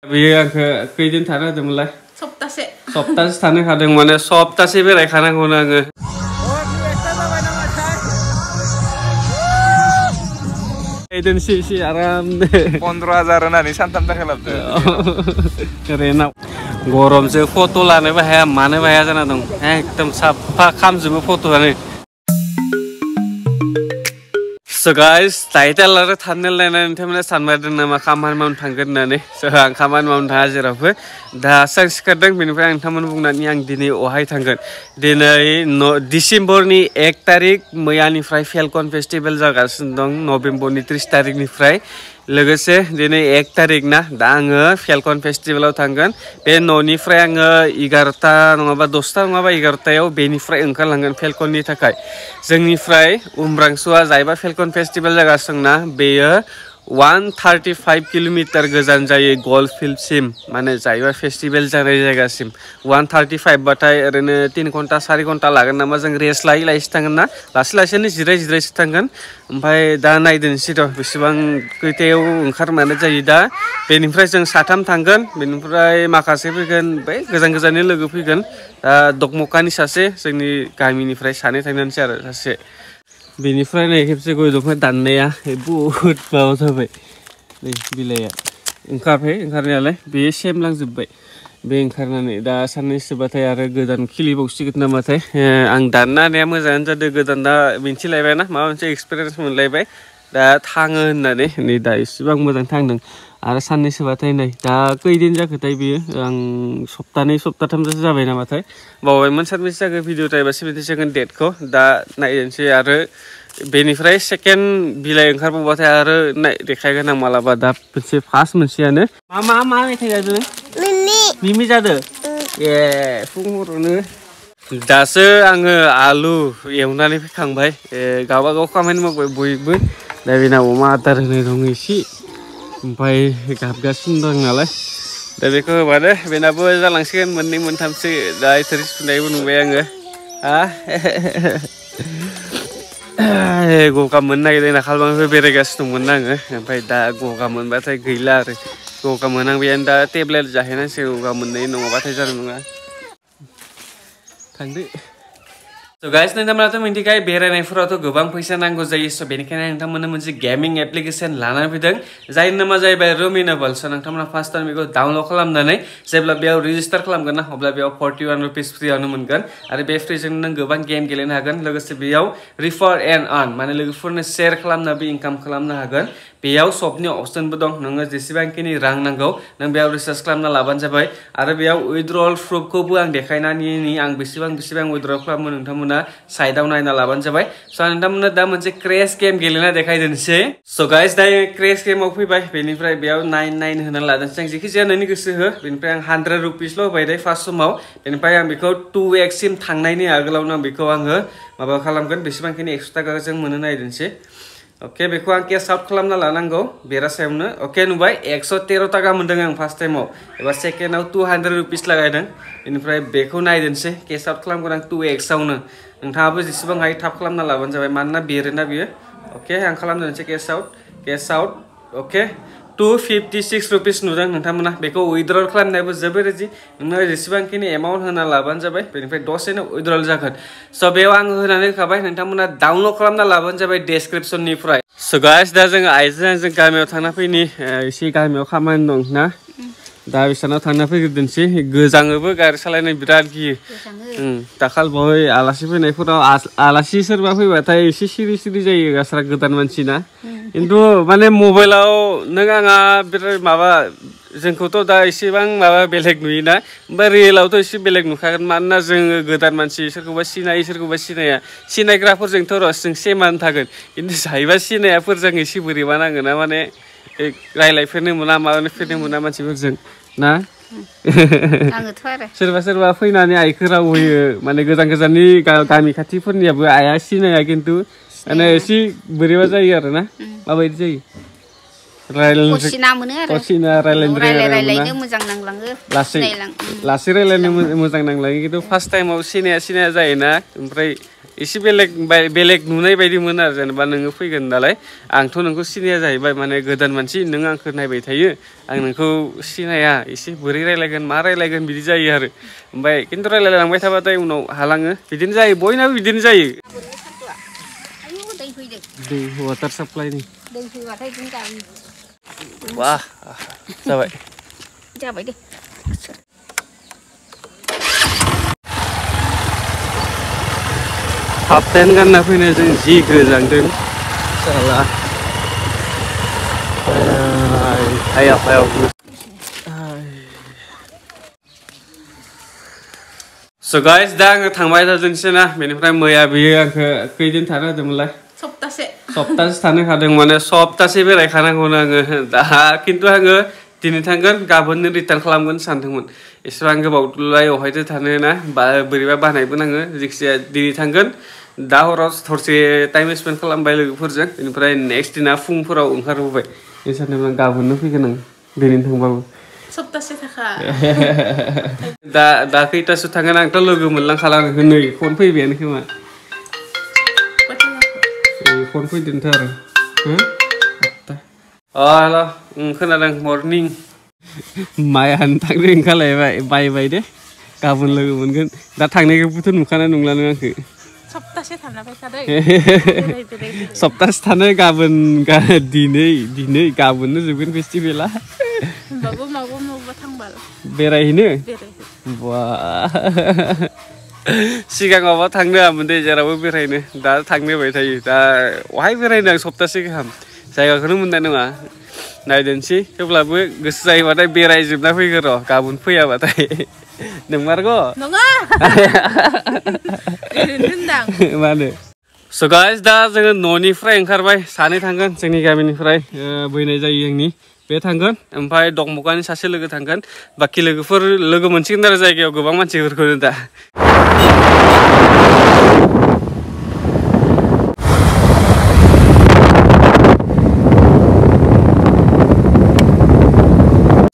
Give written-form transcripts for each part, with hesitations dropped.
बेयो आंखौ खैदिन थानो होदोंमोनलाय सप्तासे थानो खादों माने सप्तासे बेरायखानांगौनो आङो एजेन्सि आराम 15,000 होनानै सानथाम थाखाय रेनाव गरमजों फट' लानोबो हाया मानोबो हाया जाना दं एकदम साफा खामजोबो फट'आनो So guys, title आरो thumbnail नायनानै नोंथांमोना सानबायदों नामा खामानि मावनो थांगोन होननानै आं खामानि मावनो थाङा जेरावबो दा सां सिखारदों बेनिफ्राय आं नोंथांमोन बुंनानै आं दिनै अहाय थांगोन दिनै डिसेम्बरनि 1 तारिख मैयानिफ्राय फेलकन फेस्टिभेल जागासिनो दं नभेम्बरनि 30 तारिखनिफ्राय लोगोसे दिनै 1 तारिख ना दा आङो फेलकन फेस्टिभेलाव थांगोन बे न'निफ्राय आङो 11ता नङाबा 10ता नङाबा 11तायाव बेनिफ्राय ओंखारलांगोन फेलकननि थाखाय जोंनिफ्राय उमरांसुआ जायबा फेलकन फेस्टिभेल जागासिनो ना बेयो 135 किलोमीटर गोजान जायो गल्फ फिल्डसिम माने जायबा फेस्टिभेल जानाय जायगासिम 135 बाथाय ओरैनो 3 घन्टा 4 घन्टा लागोन नामा जों रेस्ट लायै थांगोन ना लासैनो जिरायसो थांगोन ओमफ्राय दा नायदोंसै र' बेसेबां खैथायाव ओंखारनानै जायो दा बेनिफ्राय जों साथाम थांगोन बेनिफ्राय माखासे फैगोन बै गोजाननि लोगो फैगोन दा दगमकानि सासे जोंनि गामिनिफ्राय सानै थांनानैसै आरो सासे बेनिफ्राय नै खेबसे गय दंफां दाननाया बहुद माबा जाबाय नै बिलाइया ओंखारनायालाय बे सेमलांजोब्बाय बे ओंखारनानै दा साननैसोबाथाय आरो गोदान खिलिबावसिगोन नामाथाय आं दाननो हानाया मोजाङानो जादों गोदान दा मिन्थिलायबाय ना माबा मोनसे एक्सपिरियेन्स मोनलायबाय दा थाङो होननानै नै दा एसेबां मोजां थांदों आरो साननैसोबाथाय नै दा खैदिन जाखोथाय बियो आं सप्तानै सप्ताथामसो जाबाय नामाथाय बावबायमोन सानबेसे जाखो भिडिअ टाइबासो मिथिसिगोन डेटखौ दा नायनोसै आरो बेनिफ्राय सेकेन्ड बिलाइ ओंखारबावबाथाय आरो देखायगोन आं मालाबा दा मोनसे फार्स्ट मोनसेयानो मा मेथाइ जादों मिमि जादों ए फुङावनो दासो आङो आलु एवनानै फैखांबाय गावबागाव खामानि मावबाय बयबो दा बेना अमा आदार होनाय दं एसे ओमफ्राय गाबगासिनो दं नालाय दा बेखौ होबानो बेनाबो जालांसिगोन मोननै मोनथामसो दा थोरसि सुनायबो नुबाय आङो गगा मोननो नागिरदों दाखालिनिफ्राय बेरायगासिनो दंमोन आङो ओमफ्राय दा गगा मोनबाथाय गैला आरो गगा मोनहांबायानो दा टेब्लेट जाहैनांसिगोन गगा मोननाय नङाबाथाय जानाय नङा थांदो So guys, नोंथांमोनाथ' मिन्थिखायो बेरायनायफोरावथ' गोबां फैसा नांगौ जायो स' बेनिखायनो नोंथांमोननो मोनसे गेमिं एप्लिकेसन लानानै फैदों जायनि नामा जाहैबाय रुमिनेबल स' नोंथांमोना फार्स्ट टाइम बेखौ डाउनलड खालामनानै जेब्ला बेयाव रेजिस्टार खालामगोन ना अब्ला बेयाव 41 रुपिस फ्रियावनो मोनगोन आरो बे फ्रिजों नों गोबां गेम गेलेनो हागोन लोगोसे बेयाव रिफर एन्ड आर्न माने लोगोफोरनो शेयार खालामनाबो इनकाम खालामनो हागोन बेयाव सबनि अपसनबो दं नोङो जेसेबांखिनि रां नांगौ नों बेयाव रिसार्च खालामना लाबानो जाबाय आरो बेयाव उइथड्रल प्रुफखौबो आं देखायनानै आं बेसेबां उइथड्रल खालामो नोंथांमोना साइडआव नायना लाबानो जाबाय स' नोंथांमोननो दा मोनसे क्रेश गेम गेलेना देखायदोंसै स' गाइस दा क्रेश गेमाव फैबाय बेनिफ्राय बेयाव 9 होना लादोंसै आं जेखि जाया नोंनि गोसो हो बेनिफ्राय आं 100 रुपिसल' होबाय दे फार्स्ट समाव बेनिफ्राय आं बेखौ 2x सिम थांनायनि आगोलावनो बेखौ आङो माबा खालामगोन बेसेबांखिनि 100 थाखाजों मोनो नायदोंसै ओके बेखौ आं केस आउट खालामना लानांगौ बेरासायावनो ओके नुबाय 113 थाखा मोनदों आं फार्स्ट टाइमाव एबा सेकेन्डआव 200 रुपिस लागायदों बेनिफ्राय बेखौ नायदोंसै केस आउट खालामगोन आं 2x आवनो नोंथाङाबो जेसेबां हायो थाब खालामना लाबानो जाबाय मानोना बेरोना बियो ओके आं खालामदोंसै केस आउट ओके 256 रुपिस नुदों नोंथांमोना बेखौ उइथड्रल खालामनायाबो जोबोर इजि नोङो जेसेबांखिनि एमाउन्ट होना लाबानो जाबाय बेनिफ्राय दसेनो उइथड्रल जागोन स' बेयाव आङो होनानै होखाबाय नोंथांमोना डाउनलड खालामना लाबानो जाबाय डेसक्रिपसननिफ्राय स' गाइस दा जोङो आइजों जों गामियाव थांना फैनि एसे गामियाव खामानि दं ना दा बिसोरनाव थांना फैग्रोदोंसै गोजाङोबो गारि सालायनो बिराद गियो दाखाल बय आलासि फैनायफोराव आलासि सोरबा फैबाथाय एसे सिरि जायो गास्रा गोदान मानसि ना खिन्थु माने मबाइलाव नों आंहा बिराद माबा जोंखौथ' दा एसेबां माबा बेलेग नुयोना ओमफ्राय रियेलावथ' एसे बेलेग नुखागोन मानोना जोङो गोदान मानसि सोरखौबा सिनायो सोरखौबा सिनाया सिनायग्राफोरजोंथ' र' जों सेमानो थागोन खिन्थु जाहैबा सिनायाफोरजों एसे बोरैबा नाङोना माने रायलायफेरनो मोना माबाफेरनो मोना मानसिफोरजों ना सोरबा फैनानै आइखौ राव होयो माने गोजाननि गामि खाथिफोरनियाबो आइया सिनाया खिन्थु माने एसे बोरैबा जायो आरो ना माबायदि जायो रायलायनो मोजां नांलाङो लासै रायलायनो मोजां नांलाङो खिन्थु फार्स्ट टाइमाव सिनाया जायोना ओमफ्राय एसे बेलेग नुनाय बायदिमोन आरो जेनेबा नोङो फैगोन नालाय आंथ' नोंखौ सिनाया जाहैबाय माने गोदान मानसि नों आंखौ नायबाय थायो आं नोंखौ सिनाया एसे बोरै रायलायगोन मा रायलायगोन बिदि जायो आरो ओमफ्राय खिन्थु रायलायलांबाय थाबाथाय उनाव हालाङो बिदिनो जायो बयनाबो बिदिनो जायो दै वाटार साप्लाइनि वाह जाबाय दे हाफ पेन्ट गानना फैनाय जों जि गोजांदों साला आयाव So guys दा आङो थांबाय थादोंसै ना बेनिफ्राय मैया बियो आंखौ खैदिन थानो होदोंमोनलाय सप्तासे थानो होदों माने सप्तासे बेरायखानांगौनो आङो दा खिन्थु आङो दिनै थांगोन गाबोननो रिटार्न खालामगोन सानदोंमोन एसेबां गोबावलाय अहायथो थानो ना बोरैबा बानायबो नाङो जायखिजाया दिनै थांगोन दा हराव हरसे टाइम स्पेन्ड खालामबाय लोगोफोरजों बेनिफ्राय नेक्स्ट दिना फुंफोराव ओंखारबोबाय बे सानदोंमोन गाबोननो फैगोन आं दिनै थांबाबो सप्तासे थाखा दा खैथासो थांगोन आंथ' लोगो मोनलांखाला नोंखौ नै फन फैबायानो खोमा फन फैदोंथ' आरो हेल' खोनादों मर्निं माइ हानो थांनो ओंखारलायबाय बाय दे गाबोन लोगो मोनगोन दा थांनायखौबोथ' नुखानाय नंला नों आंखौ सप्तासे थाना फैखादों सप्तासे थानो गाबोन दिनै गाबोननो जोबगोन फेस्टिभेला होमबाबो माबा थांबाल बेरायहैनो बा सिगाङावबा थांनो हामोन दे जेरावबो बेरायनो दा थांनो होबाय थायो दा अहाय बेरायनो आं सप्तासे गाहाम जायगाखौनो मोननाय नङा नायदोंसै थेवब्लाबो गोसो जायोबाथाय बेरायजोबना फैगोन र' गाबोन फैयाबाथाय नोंमारगौ नङा मानो So guys दा जोङो न'निफ्राय ओंखारबाय सानै थांगोन जोंनि गामिनिफ्राय बैनाय जायो आंनि बे थांगोन ओमफ्राय दंबगानि सासे लोगो थांगोन बाखि लोगोफोर लोगो मोनसिगोन आरो जायगायाव गोबां मानसिफोरखौनो दा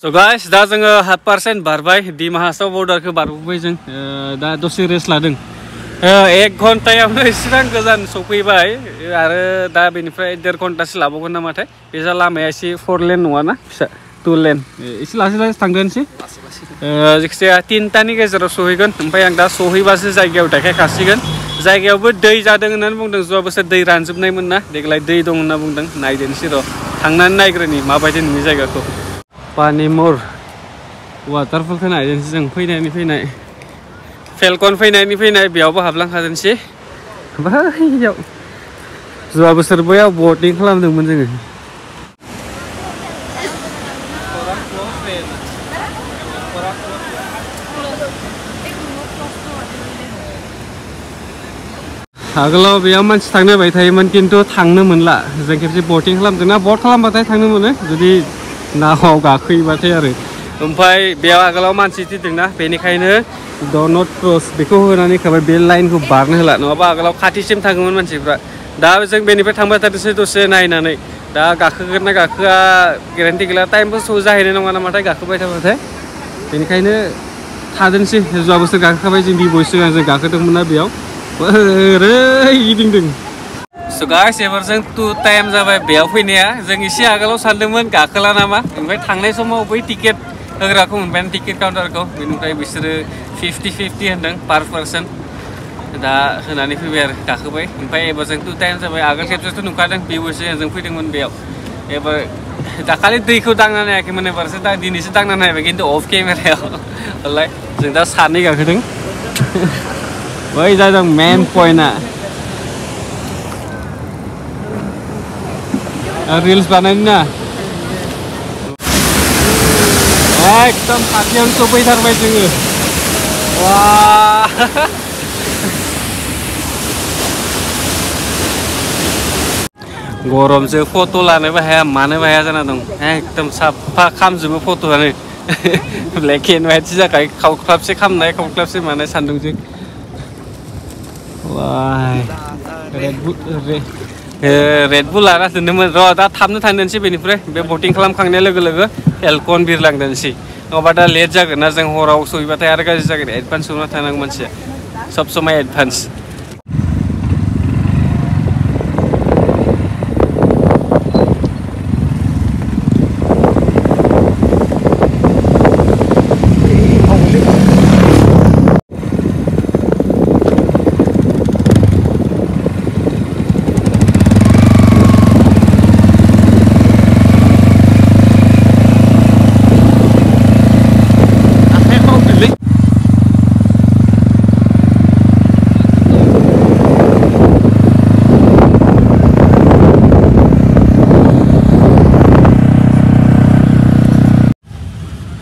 So guys दा जोङो 100% बारबाय डिमा हासाव बर्डारखौ बारबोबाय जों दा दसे रेस्ट लादों 1 घन्टायावनो इसेबां गोजान सफैबाय आरो दा बेनिफ्राय 1.5 घन्टासो लाबावगोन नामाथाय बे लामाया एसे 4 लेन नङाना फिसा 2 लेन एसे लासै थांगोनसै जायखिजाया 3टानि गेजेराव सहैगोन ओमफ्राय आं दा सहैबासो जायगायाव देखायखासिगोन जायगायावबो दै जादों होननानै बुंदों जुवा बोसोर दै रानजोबनायमोन ना देग्लाय दै दं होनना बुंदों नायदेनसै र' थांनानै नायग्रोनि माबायदि नुयो जायगाखौ पानिमुर वाटारफलखौ नायदेनसै जों फैनाय फेलकन फैनायनि बेयावबो हाबलांखादोंसै बैयाव जुवा बोसोर बैयाव बटिं खालामदोंमोन जोङो आगोलाव बेयाव मानसि थांनो होबाय थायोमोन खिन्थु थांनो मोनला जों खेबसे बटिं खालामदोंना बट खालामबाथाय थांनो मोनो जुदि नावाव गाखोयोबाथाय आरो ओमफ्राय बेयाव आगोलाव मानसि थैदोंना बेनिखायनो द नट क्रस बेखौ होनानै खाबाय बे लाइनखौ बारनो होला नङाबा आगोलाव खाथिसिम थाङोमोन मानसिफ्रा दा जों बेनिफ्राय थांबाय थादोंसै दसे नायनानै दा गाखोगोन ना गाखोआ गेरेन्टि गैला टाइमबो जाहैनाय नङा नामाथाय गाखोबाय थाबाथाय बेनिखायनो थादोंसै जुवा बोसोर गाखोखाबाय जों बिबय सिगां जों गाखोदोंमोन ना बेयाव ओरै गिदिंदों So guys एबार जों 2 टाइम जाबाय बेयाव फैनाया जों एसे आगोलाव सानदोंमोन गाखोला नामा ओमफ्राय थांनाय समाव बै टिकेट होग्राखौ मोनबाय टिकेट काउन्टारखौ बेनिफ्राय बिसोरो 50-50 होनदों पार पार्सन दा होनानै फैबाय आरो गाखोबाय ओमफ्राय एबार जों 2 टाइम जाबाय आगोल खेबसेथ' नुखादों बिबयसो जों फैदोंमोन बेयाव एबार दाखालि दैखौ दांना नायाखैमोन एबारसो दिनैसो दांना नायबाय खिन्थु अफ केमेरायाव हलाय जों दा सानै गाखोदों बै जादों मेन पइन्टआ रिल्स बानायनो ना एकदम खाथियावनो सफैथारबाय जोङो वा गरमजों फट' लानोबो हाया मानोबो हाया जाना दं एकदम साफा खामजोबो फट'आनो ब्लेक एन्ड व्हाइटसो जाखायो खावख्लाबसे खामनाय खावख्लाबसे मानाय सान्दुंजों वाय रेड बुल लाना दोनदोंमोन र' दा थाबनो थांदोंसै बेनिफ्राय बे बटिं खालामखांनाय लोगो लोगो फेलकन बिरलांदोंसै नङाबा दा लेट जागोन ना जों हराव सहैबाथाय आरो गाज्रि जागोन एडभान्स सहैना थानांगौ मानसिया सब समाय एडभान्स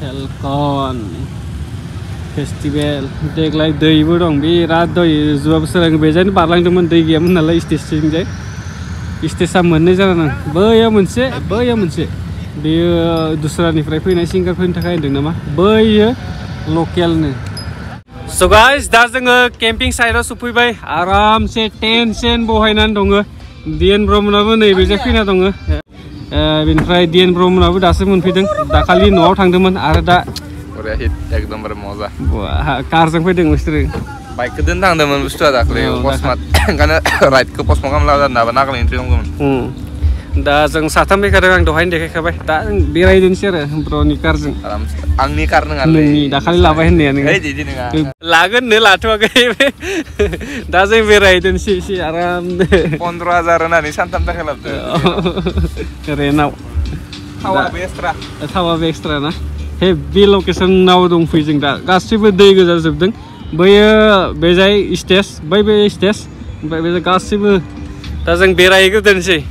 फेलकन फेस्टिभेल देग्लाय दैबो दं बिराद दै जुवा बोसोर आं बेजायनो बारलांदोंमोन दै गैयामोन नालाय स्टेजथिंजाय स्टेजआ मोननै जानानै बैयाव मोनसे बेयो दस्रानिफ्राय फैनाय सिंगारफोरनि थाखाय होनदों नामा बैयो लकेलनो स' गाइस दा जोङो केम्पिं साइटआव सफैबाय आरामसे टेन्ट सेन बहायनानै दङ डिएन ब्रमोनाबो नैबेजों फैना दङ बेनिफ्राय डिएन ब्रमोनाबो दासो मोनफैदों दाखालि न'आव थांदोंमोन आरो दा बरिया हिट एकदमबारे मजा कारजों फैदों बिसोरो बाइकखौ दोन थांदोंमोन बुस्थुआ दाख्लै अकस्मात ओंखायनो राइडखौ पस्टपन खालामला जादों नागालेण्ड एन्ट्रि दंमोन दा जों साथाम फैखादों आं दहायनो देखायखाबाय दा जों बेरायदोंसै आरो ब्र'नि कारजों आंनि कार नङा नोंनि दाखालि लाबाय होननाया नोङो लागोननो लाथ'वाखै दा जों बेरायदोंसै एसे आरामनो 15,000 होनानै सानथाम थाखाय लाबोदों रेन्टआव थावाबो एक्सट्रा ना हेभि लकेसनाव दंफैयो जों दा गासैबो दै गोजा जोबदों बैयो बेजाय स्टेज बै स्टेज ओमफ्राय बे गासैबो दा जों बेरायहैग्रोदोंसै